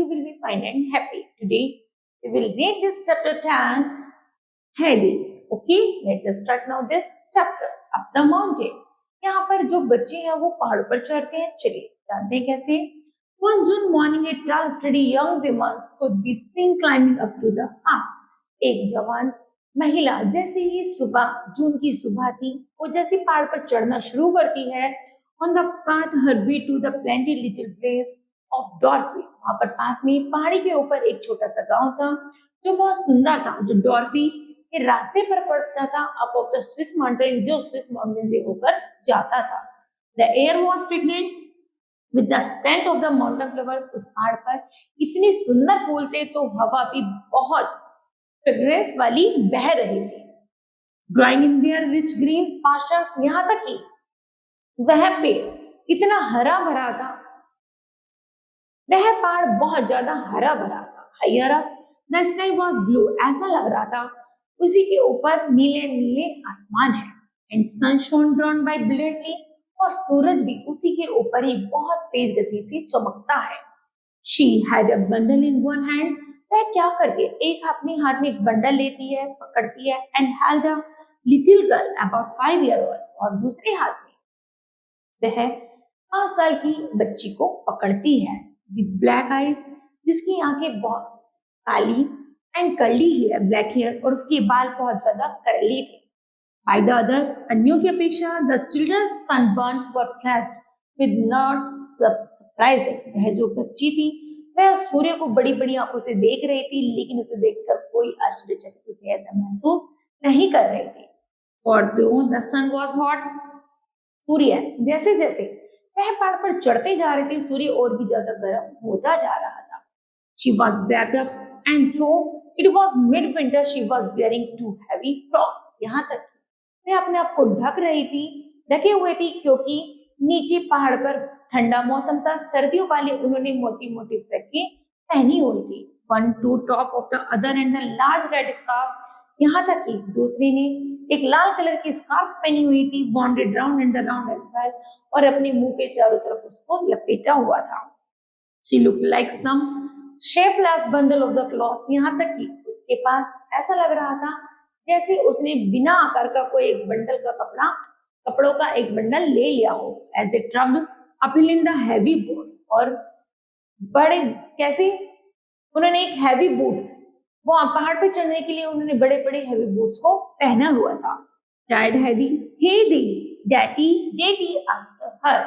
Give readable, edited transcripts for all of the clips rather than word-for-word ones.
you will be fine and happy. Today we will read this chapter 10, Heidi. Okay, let us start now this chapter. Up the mountain. यहाँ पर जो बच्चे हैं वो पहाड़ पर चढ़ते हैं. चलिए जानते हैं कैसे. One June morning, a tall, steady young woman could be seen climbing up to the path. एक जवान महिला जैसे ही सुबह, जून की सुबह थी, वो जैसे पहाड़ पर चढ़ना शुरू करती है. On the path, her way to the plaintive little place of Dorothy. वहां पर पास में पहाड़ी के ऊपर एक छोटा सा गांव था जो बहुत सुंदर था, जो डॉर्फी के रास्ते पर पड़ता था. Up of the Swiss mountain, जो स्विस माउंटेन से होकर जाता था. The air was fragrant with the scent of the mountain flowers. उस पहाड़ पर इतने सुंदर फूल थे तो हवा भी बहुत फ्रेग्रेंस वाली बह रही थी. Growing in their rich green pastures, यहाँ तक कि वह पेड़ इतना हरा भरा था, वह पहाड़ बहुत ज्यादा हरा भरा था. Higher up, the sky was blue. ऐसा लग रहा था उसी के ऊपर नीले नीले आसमान है. And sun shone down by brilliantly, और सूरज भी उसी के ऊपर ही बहुत तेज गति से चमकता है. She had a bundle in one hand. वह क्या करती है, एक अपने हाथ में एक बंडल लेती है, पकड़ती है. And held a little girl about 5 years old, और दूसरे हाथ में वह 5 साल की बच्ची को पकड़ती है. With black eyes, जिसकी आंखें बहुत काली, and curly hair, black hair, और उसके बाल बहुत ज्यादा करली थे. By the others, अन्यों की अपेक्षा the children's sunburns were flashed with not surprising. वह जो बच्ची थी वह सूर्य को बड़ी बड़ी आंखों से देख रही थी, लेकिन उसे देखकर कोई आश्चर्यचकित उसे ऐसा महसूस नहीं कर रही थी. For though the sun was hot, सूर्य जैसे जैसे वह पहाड़ पर चढ़ते जा रहे थे, सूर्य और भी ज्यादा गर्म होता जा रहा था. She was wrapped up, and though it was midwinter, she was wearing two heavy frocks. यहाँ तक वह अपने आप को ढक रही थी, ढके हुए थी, क्योंकि नीचे पहाड़ पर ठंडा मौसम था. सर्दियों वाले उन्होंने मोटी मोटी फ्रॉकें पहनी हुई थी. One to top of the other and a large red scarf. यहाँ तक कि दूसरे ने एक लाल कलर की स्कार्फ पहनी हुई थी. Wound round and around as well, और अपने मुंह के चारों तरफ उसको लपेटा हुआ था. She looked like some shapeless bundle of the cloth. यहाँ तक कि उसके पास ऐसा लग रहा था जैसे उसने बिना आकार का कोई एक बंडल का कपड़ों का एक बंडल ले लिया हो. As they trudged uphill in the heavy boots, और बड़े कैसे उन्होंने एक हैवी बूट्स, वो पहाड़ पे चढ़ने के लिए उन्होंने बड़े बड़े हैवी बूट्स को पहना हुआ था. Child Heidi, Heidi, Daddy asked her.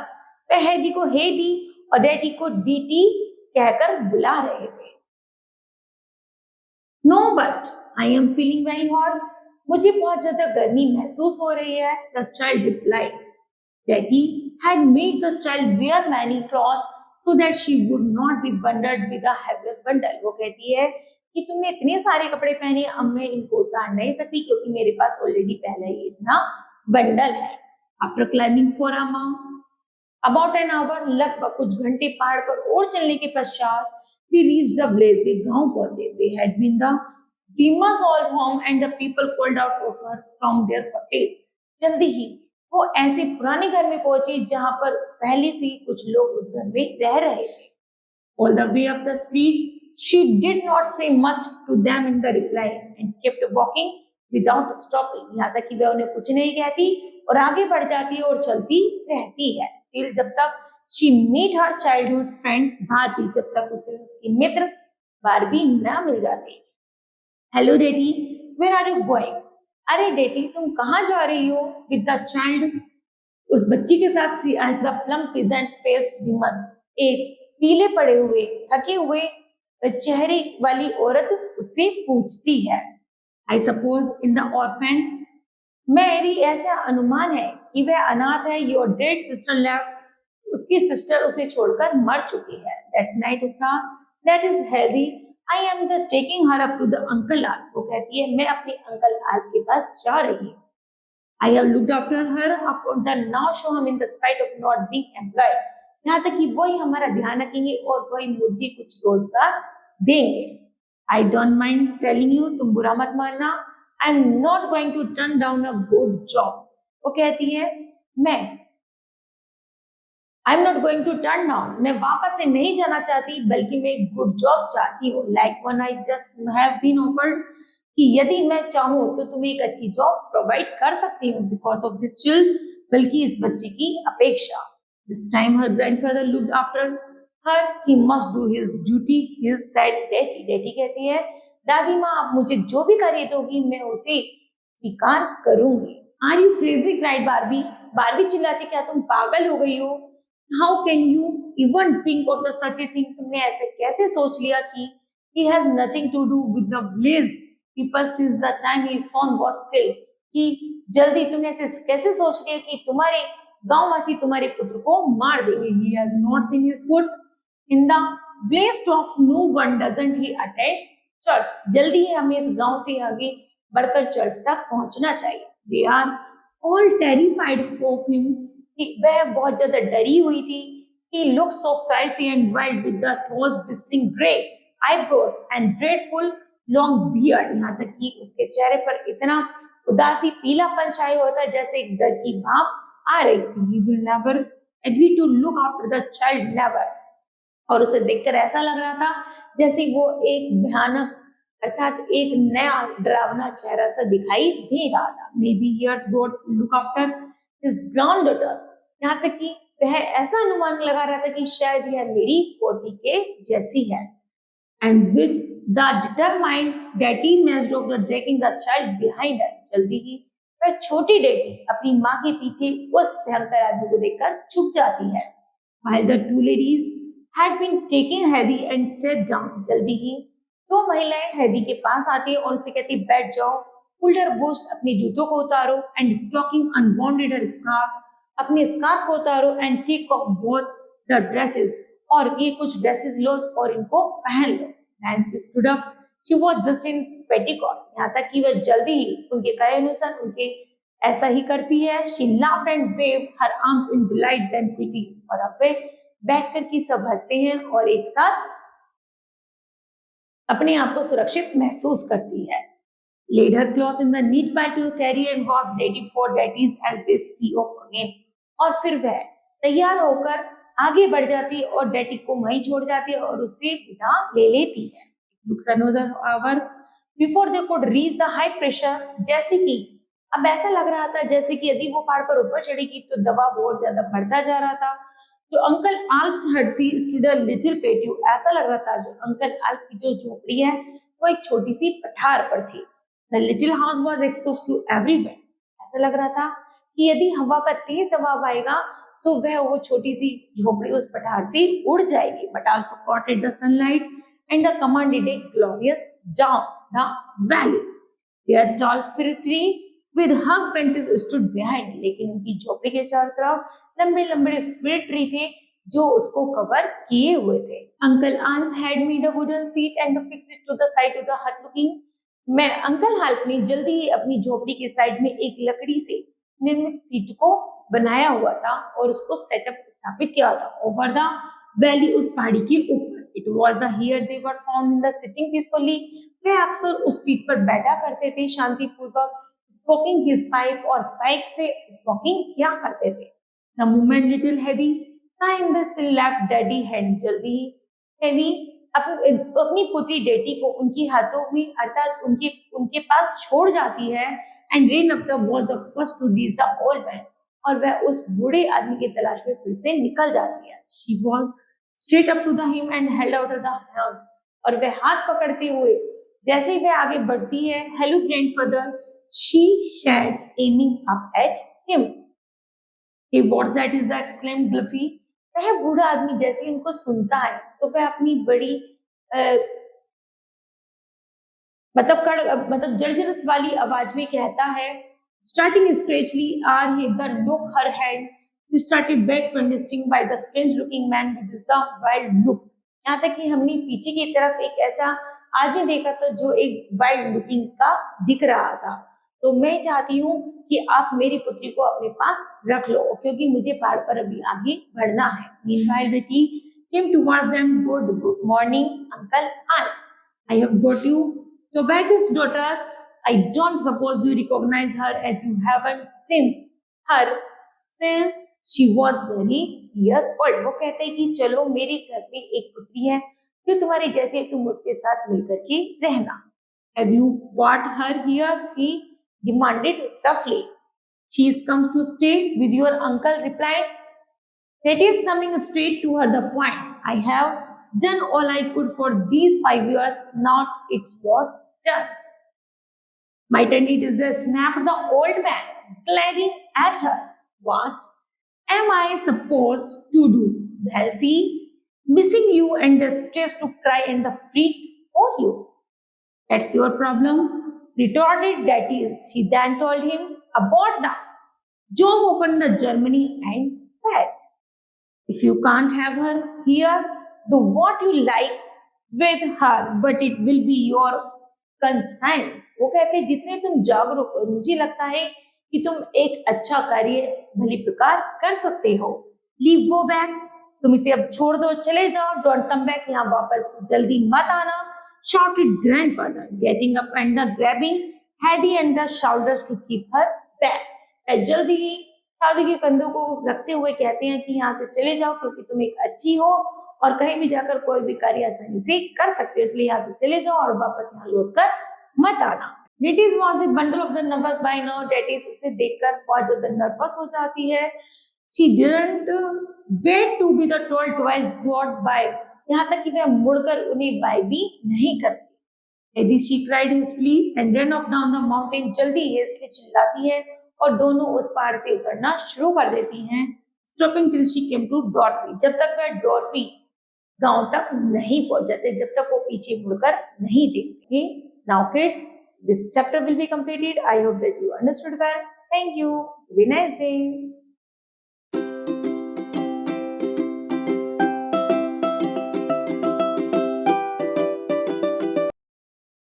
वह हेडी को हेडी और डैडी को डीटी कहकर बुला रहे थे. No, but I am feeling very hot. मुझे बहुत ज्यादा गर्मी महसूस हो रही है. The child replied. Daddy had made the child wear many clothes so that she would not be bundled with a heavy bundle. वो कहती है कि तुमने इतने सारे कपड़े पहने, अब मैं इनको उतार नहीं सकती क्योंकि मेरे पास ऑलरेडी पहले ही इतना बंडल है. After climbing for about an hour, लगभग कुछ घंटे पहाड़ पर और चलने के पश्चात they reached the village. वे गांव पहुंचे. They had been the famous old home and the people called out of her from their cottage. जल्दी ही वो ऐसे पुराने घर में पहुंचे जहां पर पहले से कुछ लोग उस घर में रह रहे थे. All the way up the streets, she did not say much to them in the reply and kept walking without stopping. यहाँ तक कि वह उन्हें कुछ नहीं कहती और आगे बढ़ जाती है और चलती रहती है. फिर जब तक she meet her childhood friends Bharti, जब तक उसे उसकी मित्र बारबी न मिल जाती. Hello Daddy, where are you going? अरे डेटी तुम कहाँ जा रही हो? With the child, उस बच्ची के साथ सी as the plump peasant faced woman, एक पीले पड़े हुए थके हुए चेहरे वाली औरत उससे पूछती है. I suppose in the orphan, मेरी ऐसा अनुमान है कि वह अनाथ है. Your dead sister left, उसकी सिस्टर उसे छोड़कर मर चुकी है. That's night उसका, that is healthy. I am just taking her up to the uncle Al. वो कहती है मैं अपने अंकल आल के पास जा रही हूँ. I have looked after her up the now show him in the spite of not being employed. यहाँ तक कि वही हमारा ध्यान रखेंगे और वही मुझे कुछ रोजगार देंगे. I don't mind telling you, तुम बुरा मत मानना. I'm not going to turn down a good job. वो कहती है मैं I am not going to turn down, मैं वापस से नहीं जाना चाहती, बल्कि मैं एक गुड जॉब चाहती हूँ, like one I just have been offered, कि यदि मैं चाहूँ तो तुम्हें एक अच्छी जॉब प्रोवाइड कर सकती हूँ बिकॉज ऑफ दिस चिल्ड, बल्कि इस बच्चे की अपेक्षा। This time her grandfather looked after her, he must do his duty, he said daddy. Daddy कहती है, दादी माँ आप मुझे जो भी कार्य दोगी मैं उसे स्वीकार करूंगी। Are you crazy, cried Barbie. Barbie चिल्लाती, क्या तुम पागल हो गई हो? How can you even think of the such a thing, तुमने ऐसे कैसे सोच लिया कि he has nothing to do with the blaze people since the time his son was killed, कि जल्दी तुमने ऐसे कैसे सोच लिया कि तुम्हारे गांववासी तुम्हारे पुत्र को मार देंगे। he has not seen his foot in the blaze talks, no one doesn't he attends church, जल्दी ही हमें इस गांव से आगे बढ़कर चर्च तक पहुंचना चाहिए। they are all terrified of him, वह बहुत ज्यादा डरी हुई थी। he looks so frightful and wild with the those bristling gray eyebrows and dreadful long beard, यहाँ तक कि उसके चेहरे पर इतना उदासी पीलापन छाया होता है जैसे एक डर की भाप आ रही थी। he will never agree to look after the child, never, और उसे देखकर ऐसा लग रहा था जैसे वो एक भयानक अर्थात एक नया डरावना चेहरा सा दिखाई दे रहा था। Maybe here's God look after his granddaughter, यहाँ तक कि वह ऐसा अनुमान लगा रहा था कि शायद यह मेरी पोती के जैसी है। And with the determined daddy messed of the dragging the child behind her, जल्दी ही वह छोटी डैडी अपनी माँ के पीछे उस भयंकर आदमी को देखकर छुप जाती है। while the two ladies had been taking Heidi and sat down, जल्दी ही दो महिलाएं हैदी के पास आती है और उसे कहती बैठ जाओ, pulled her boots, अपने जूतों को उतारो, and stocking unwounded her scarf, अपने स्कार्फ को उतारो, and take off both the dresses, और ये कुछ ड्रेसेस लो और इनको पहन लो। Nancy stood up, she was just in petticoat, यहाँ तक कि वह जल्दी ही उनके कहे अनुसार उनके ऐसा ही करती है। she laughed and waved her arms in delight then pity, और अब वे बैठ कर की सब हंसते हैं और एक साथ अपने आप को सुरक्षित महसूस करती है। laid her clothes in the neat pile to carry and was ready for daddies as they see off again, और फिर वह तैयार होकर आगे बढ़ जाती है और डैडी को वहीं छोड़ जाती है और उसे विदा ले लेती है। looks another hour before they could reach the high pressure, जैसे कि अब ऐसा लग रहा था जैसे कि यदि वो पहाड़ पर ऊपर चढ़ेगी तो दबाव बहुत ज्यादा बढ़ता जा रहा था। जो uncle Alp's hut stood a little पेट्यू, ऐसा लग रहा था जो अंकल आल्प की जो झोपड़ी है वो एक छोटी सी पठार पर थी। The little house was exposed to every wind, ऐसा लग रहा था कि यदि हवा का तेज दबाव आएगा तो वह वो छोटी सी झोपड़ी उस पठार से उड़ जाएगी। But also caught at the sunlight and the commanded a glorious down the valley. Their tall fir tree with hung branches stood behind, लेकिन उनकी झोपड़ी के चारों तरफ लंबे लंबे फिर ट्री थे जो उसको कवर किए हुए थे। Uncle Alp had made a wooden seat and fixed it to the side of the hut looking, मैं अंकल हाल्प ने जल्दी ही अपनी झोपड़ी के साइड में एक लकड़ी से निर्मित सीट को बनाया हुआ था और उसको सेटअप स्थापित किया था ओवर द वैली, उस पहाड़ी के ऊपर। It was the here they were found in the sitting peacefully, वे अक्सर उस सीट पर बैठा करते थे शांतिपूर्वक, स्मोकिंग हिज पाइप, और पाइप से स्मोकिंग किया करते थे। The moment little Heidi sign the sill left daddy hand, जल्दी ही हेडी अपनी पुत्री डेटी को उनकी हाथों में अर्थात उनके पास छोड़ जाती है। And ran up the was the first to reach the old man, और वह उस बूढ़े आदमी की तलाश में फिर से निकल जाती है। She walk straight up to the him and held out the hand, और वह हाथ पकड़ते हुए जैसे ही वह आगे बढ़ती है, hello grandfather she said aiming up at him. He what that is that claimed Gluffy, वह बूढ़ा आदमी जैसे उनको सुनता है तो वह अपनी बड़ी मतलब जर्जरत वाली आवाज में कहता है, starting strangely are he the look her hand, she started back from listening by the strange looking man with the wild looks, यहाँ तक कि हमने पीछे की तरफ एक ऐसा आदमी देखा था जो एक वाइल्ड लुकिंग का दिख रहा था। तो मैं चाहती हूँ कि आप मेरी पुत्री को अपने पास रख लो क्योंकि मुझे पहाड़ पर अभी आगे बढ़ना है। Meanwhile, Betty came towards them. Good morning, Uncle Al. I have brought you Tobacco's daughters. I don't suppose you recognize her as you haven't seen her since She was very year-old. वो कहते हैं कि चलो मेरे घर में एक पुत्री है जो तुम्हारी जैसी है, तुम उसके साथ मिलकर के रहना. Have you brought her here? He demanded roughly. She's come to stay with your uncle, replied. That is coming straight to her the point. I have done all I could for these 5 years. Now it's your turn. My turn it is the snapped the old man, glaring at her. What am I supposed to do? Well, see, missing you and the stress to cry and the freak for you. That's your problem, retorted that is. She then told him about the job offer in the Germany and said, if you can't have her here, do what you like with her, but it will be your conscience. वो कहते हैं जितने तुम जागरूक हो, मुझे लगता है कि तुम एक अच्छा कार्य भली प्रकार कर सकते हो. लीव गो बैक, तुम इसे अब छोड़ दो, चले जाओ. डोंट कम बैक, यहाँ वापस जल्दी मत आना. Shouted grandfather, getting up and grabbing Heidi and the shoulders to keep her back. जल्दी ही शादी के कंधों को रखते हुए कहते हैं कि यहाँ से चले जाओ, क्योंकि तुम एक अच्छी हो और कहीं भी जाकर कोई भी कार्य आसानी से कर सकते हो, इसलिए यहाँ से चले जाओ और वापस यहाँ लौट कर मत आना. That is was the bundle of the nervous by now. That is, उसे देखकर बहुत ज्यादा नर्वस हो जाती है. She didn't wait to be the told twice God by. यहाँ तक कि वह मुड़कर उन्हें बाय भी नहीं करती. Heidi she cried hastily and ran off down the mountain. जल्दी hastily चिल्लाती है और दोनों उस पहाड़ से उतरना शुरू कर देती हैं. Stopping till she came to Dorothy. जब तक वह डॉर्फी गांव तक नहीं पहुंच जाते, जब तक वो पीछे मुड़कर नहीं देखते. Now kids, this chapter will be completed. I hope that you understood well. Thank you. Have a nice day.